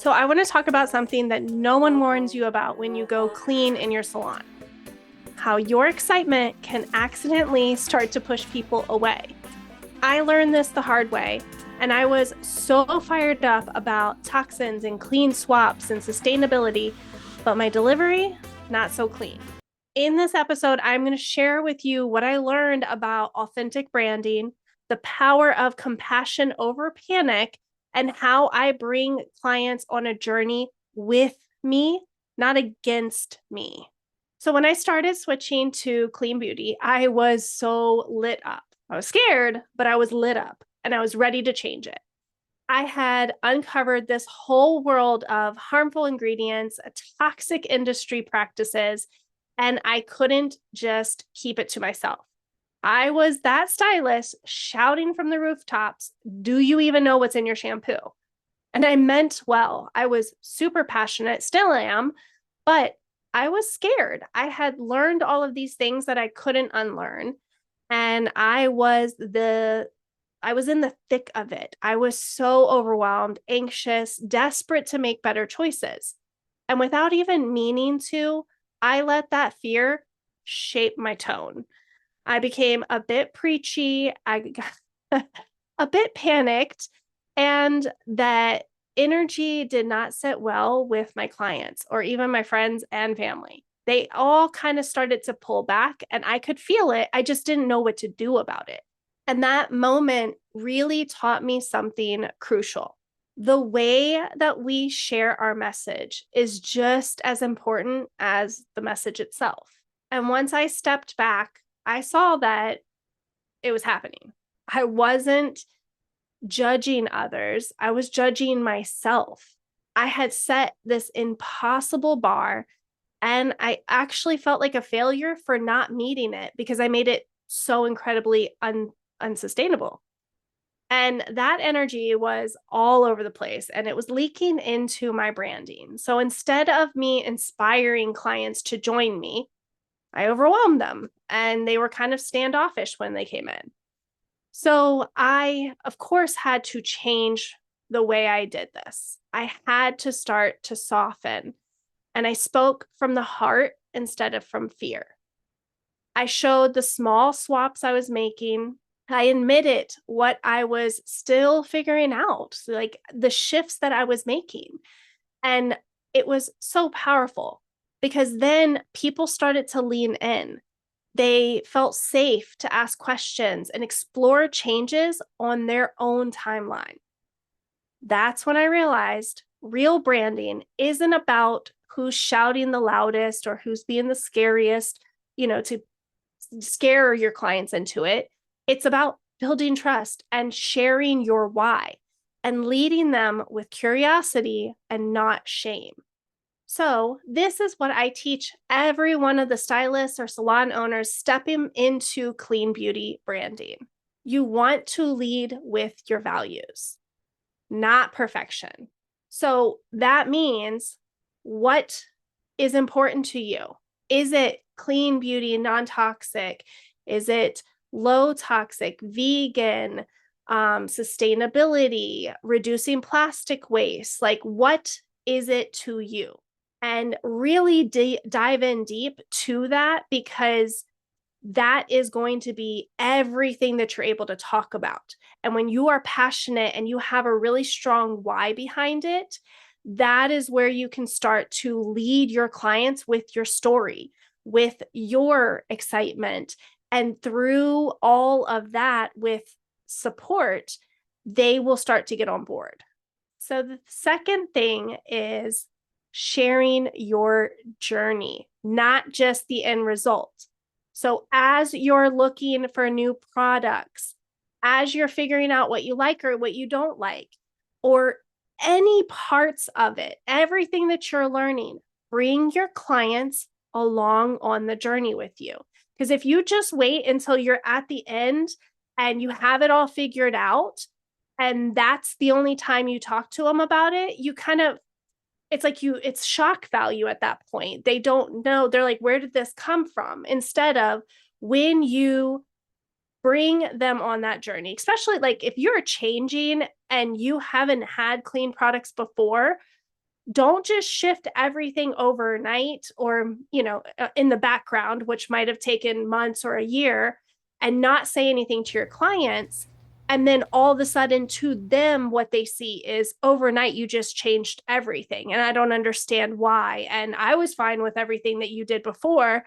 So, I want to talk about something that no one warns you about when you go clean in your salon: how your excitement can accidentally start to push people away. I learned this the hard way, and I was so fired up about toxins and clean swaps and sustainability, but my delivery, not so clean. In this episode, I'm going to share with you what I learned about authentic branding, the power of compassion over panic, and how I bring clients on a journey with me, not against me. So, when I started switching to clean beauty, I was so lit up. I was scared, but I was lit up and I was ready to change it. I had uncovered this whole world of harmful ingredients, toxic industry practices, and I couldn't just keep it to myself. I was that stylist shouting from the rooftops, "Do you even know what's in your shampoo?" And I meant well. I was super passionate, still am, but I was scared. I had learned all of these things that I couldn't unlearn, and I was in the thick of it. I was so overwhelmed, anxious, desperate to make better choices. And without even meaning to, I let that fear shape my tone. I became a bit preachy. I got a bit panicked, and that energy did not sit well with my clients or even my friends and family. They all kind of started to pull back, and I could feel it. I just didn't know what to do about it. And that moment really taught me something crucial. The way that we share our message is just as important as the message itself. And once I stepped back, I saw that it was happening. I wasn't judging others, I was judging myself. I had set this impossible bar, and I actually felt like a failure for not meeting it because I made it so incredibly unsustainable. And that energy was all over the place and it was leaking into my branding. So instead of me inspiring clients to join me, I overwhelmed them and they were kind of standoffish when they came in. So I, of course, had to change the way I did this. I had to start to soften, and I spoke from the heart instead of from fear. I showed the small swaps I was making. I admitted what I was still figuring out, like the shifts that I was making. And it was so powerful because then people started to lean in. They felt safe to ask questions and explore changes on their own timeline. That's when I realized real branding isn't about who's shouting the loudest or who's being the scariest, to scare your clients into it. It's about building trust and sharing your why and leading them with curiosity and not shame. So, this is what I teach every one of the stylists or salon owners stepping into clean beauty branding. You want to lead with your values, not perfection. So, that means what is important to you? Is it clean beauty, non toxic? Is it low toxic, vegan, sustainability, reducing plastic waste? Like, what is it to you? And really dive in deep to that because that is going to be everything that you're able to talk about. And when you are passionate and you have a really strong why behind it, that is where you can start to lead your clients with your story, with your excitement. And through all of that, with support, they will start to get on board. So the second thing is sharing your journey, not just the end result. So as you're looking for new products, as you're figuring out what you like or what you don't like, or any parts of it, everything that you're learning, bring your clients along on the journey with you. Because if you just wait until you're at the end and you have it all figured out, and that's the only time you talk to them about it, you kind of, it's shock value at that point. They don't know. They're like, where did this come from? Instead of when you bring them on that journey, especially like if you're changing and you haven't had clean products before, Don't just shift everything overnight or, in the background, which might have taken months or a year, and not say anything to your clients. And then all of a sudden, to them, what they see is overnight, you just changed everything. And I don't understand why. And I was fine with everything that you did before.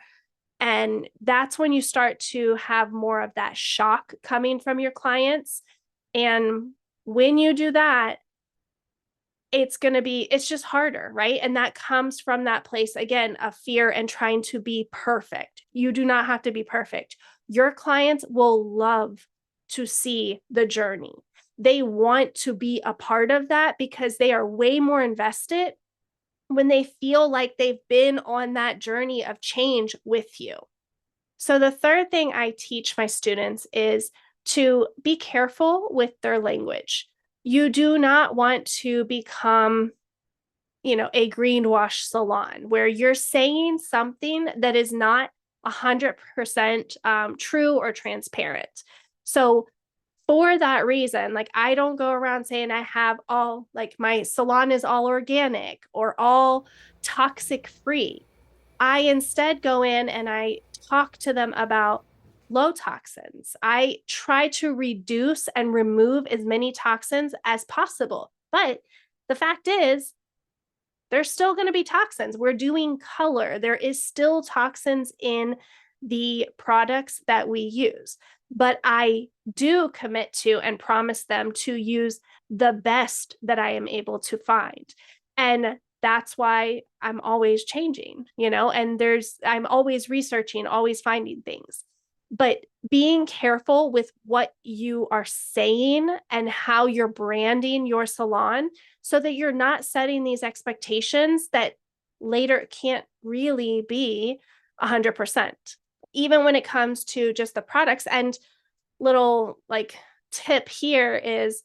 And that's when you start to have more of that shock coming from your clients. And when you do that, it's just harder, right? And that comes from that place, again, of fear and trying to be perfect. You do not have to be perfect. Your clients will love to see the journey. They want to be a part of that because they are way more invested when they feel like they've been on that journey of change with you. So, the third thing I teach my students is to be careful with their language. You do not want to become, a greenwash salon where you're saying something that is not 100% true or transparent. So, for that reason, like I don't go around saying I have all, like my salon is all organic or all toxic free. I instead go in and I talk to them about low toxins. I try to reduce and remove as many toxins as possible. But the fact is, there's still going to be toxins. We're doing color. There is still toxins in the products that we use. But I do commit to and promise them to use the best that I am able to find. And that's why I'm always changing, and I'm always researching, always finding things. But being careful with what you are saying and how you're branding your salon so that you're not setting these expectations that later can't really be 100%. Even when it comes to just the products. And little like tip here is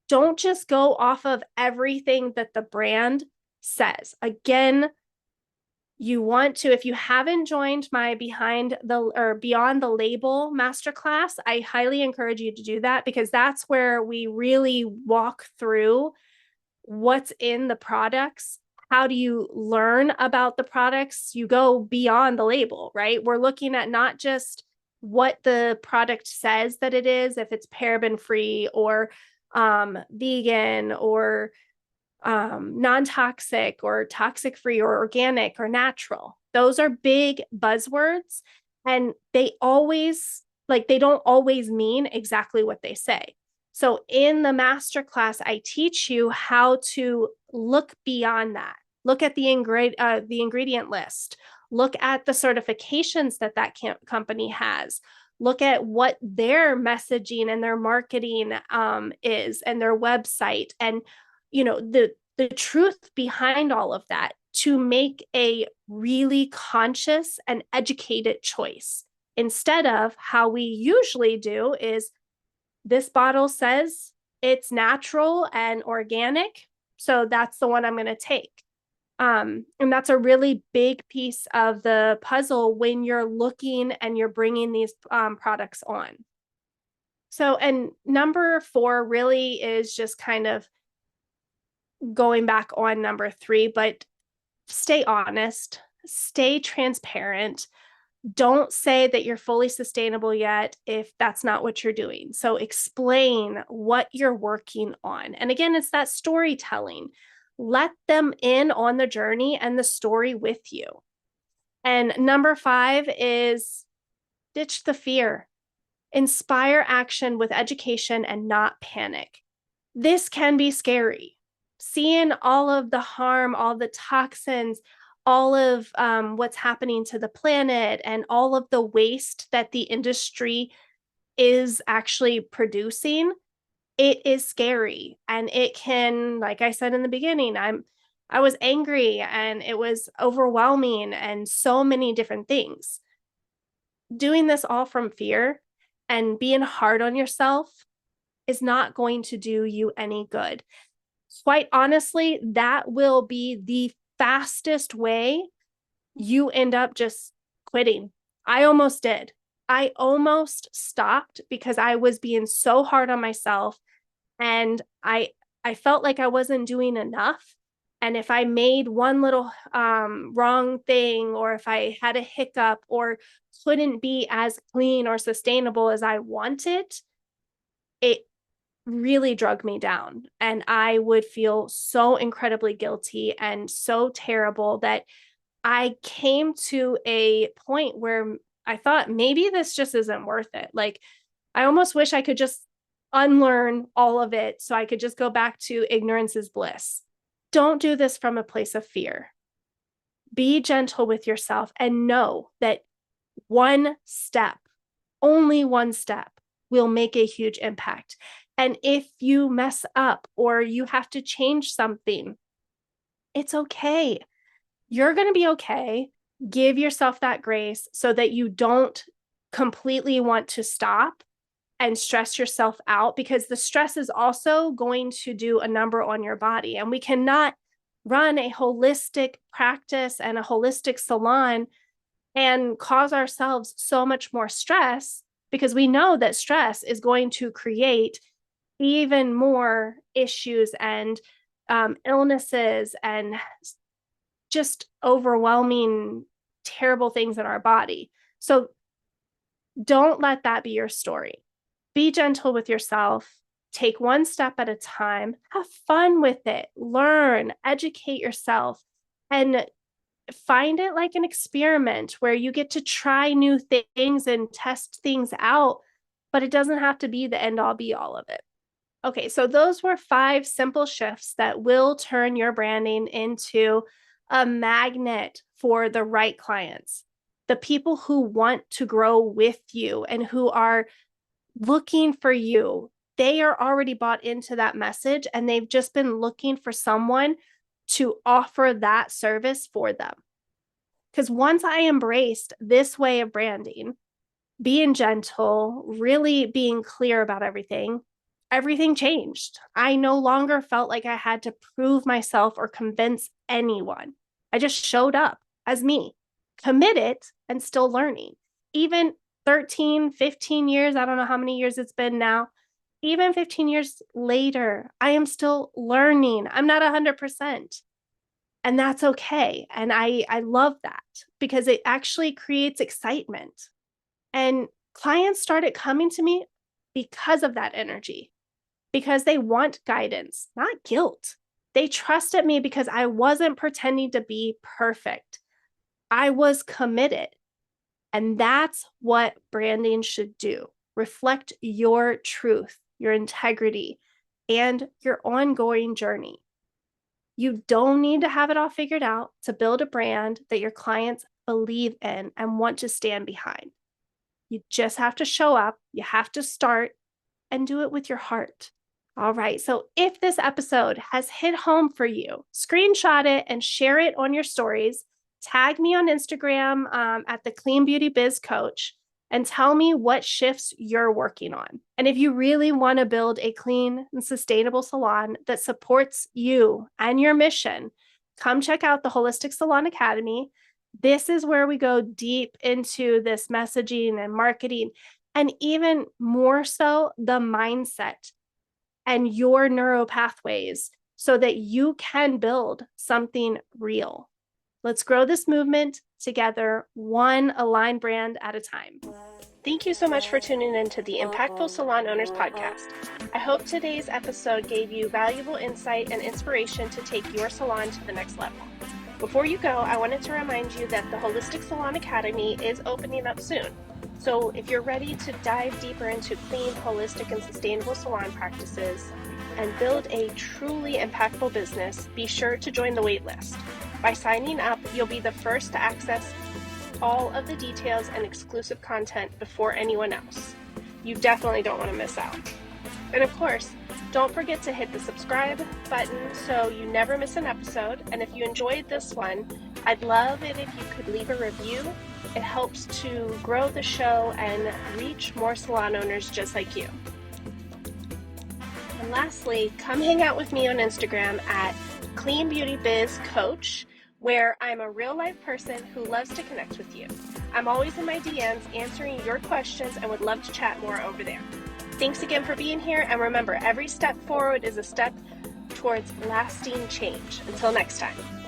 don't just go off of everything that the brand says. Again, you want to, if you haven't joined my Beyond the Label masterclass, I highly encourage you to do that because that's where we really walk through what's in the products. How do you learn about the products? You go beyond the label, right? We're looking at not just what the product says that it is, if it's paraben free or vegan or non-toxic or toxic free or organic or natural. Those are big buzzwords, and they don't always mean exactly what they say. So in the masterclass, I teach you how to look beyond that. Look at the ingredient list. Look at the certifications that company has. Look at what their messaging and their marketing is, and their website, and the truth behind all of that to make a really conscious and educated choice instead of how we usually do is this bottle says it's natural and organic, so that's the one I'm going to take. And that's a really big piece of the puzzle when you're looking and you're bringing these products on. So, and number 4 really is just kind of going back on number 3, but stay honest, stay transparent. Don't say that you're fully sustainable yet if that's not what you're doing. So explain what you're working on. And again, it's that storytelling. Let them in on the journey and the story with you. And number 5 is ditch the fear. Inspire action with education and not panic. This can be scary. Seeing all of the harm, all the toxins, all of what's happening to the planet, and all of the waste that the industry is actually producing, it is scary. And it can, like I said in the beginning, I was angry and it was overwhelming and so many different things. Doing this all from fear and being hard on yourself is not going to do you any good. Quite honestly, that will be the fastest way you end up just quitting. I almost did. I almost stopped because I was being so hard on myself and I felt like I wasn't doing enough. And if I made one little wrong thing, or if I had a hiccup or couldn't be as clean or sustainable as I wanted, it really drug me down. And I would feel so incredibly guilty and so terrible that I came to a point where I thought maybe this just isn't worth it. Like, I almost wish I could just unlearn all of it so I could just go back to ignorance is bliss. Don't do this from a place of fear. Be gentle with yourself and know that one step, only one step, will make a huge impact. And if you mess up or you have to change something, it's okay. You're going to be okay. Give yourself that grace so that you don't completely want to stop and stress yourself out, because the stress is also going to do a number on your body. And we cannot run a holistic practice and a holistic salon and cause ourselves so much more stress, because we know that stress is going to create even more issues and illnesses and just overwhelming, terrible things in our body. So don't let that be your story. Be gentle with yourself. Take one step at a time. Have fun with it. Learn, educate yourself, and find it like an experiment where you get to try new things and test things out, but it doesn't have to be the end all be all of it. Okay, so those were 5 simple shifts that will turn your branding into a magnet for the right clients, the people who want to grow with you and who are looking for you. They are already bought into that message, and they've just been looking for someone to offer that service for them. Because once I embraced this way of branding, being gentle, really being clear about everything changed. I no longer felt like I had to prove myself or convince anyone. I just showed up as me, committed and still learning. Even 13, 15 years, I don't know how many years it's been now, even 15 years later, I am still learning. I'm not 100%. And that's okay. And I love that, because it actually creates excitement. And clients started coming to me because of that energy, because they want guidance, not guilt. They trusted me because I wasn't pretending to be perfect. I was committed. And that's what branding should do. Reflect your truth, your integrity, and your ongoing journey. You don't need to have it all figured out to build a brand that your clients believe in and want to stand behind. You just have to show up, you have to start, and do it with your heart. All right, so if this episode has hit home for you, screenshot it and share it on your stories. Tag me on Instagram at the Clean Beauty Biz Coach and tell me what shifts you're working on. And if you really want to build a clean and sustainable salon that supports you and your mission, come check out the Holistic Salon Academy. This is where we go deep into this messaging and marketing, and even more so, the mindset and your neuro pathways, so that you can build something real. Let's grow this movement together, one aligned brand at a time. Thank you so much for tuning in to the Impactful Salon Owners Podcast. I hope today's episode gave you valuable insight and inspiration to take your salon to the next level. Before you go, I wanted to remind you that the Holistic Salon Academy is opening up soon. So if you're ready to dive deeper into clean, holistic, and sustainable salon practices and build a truly impactful business, be sure to join the waitlist. By signing up, you'll be the first to access all of the details and exclusive content before anyone else. You definitely don't want to miss out. And of course, don't forget to hit the subscribe button so you never miss an episode. And if you enjoyed this one, I'd love it if you could leave a review. It helps to grow the show and reach more salon owners just like you. And lastly, come hang out with me on Instagram at Clean Beauty Biz Coach, where I'm a real life person who loves to connect with you. I'm always in my DMs answering your questions and would love to chat more over there. Thanks again for being here, and remember, every step forward is a step towards lasting change. Until next time.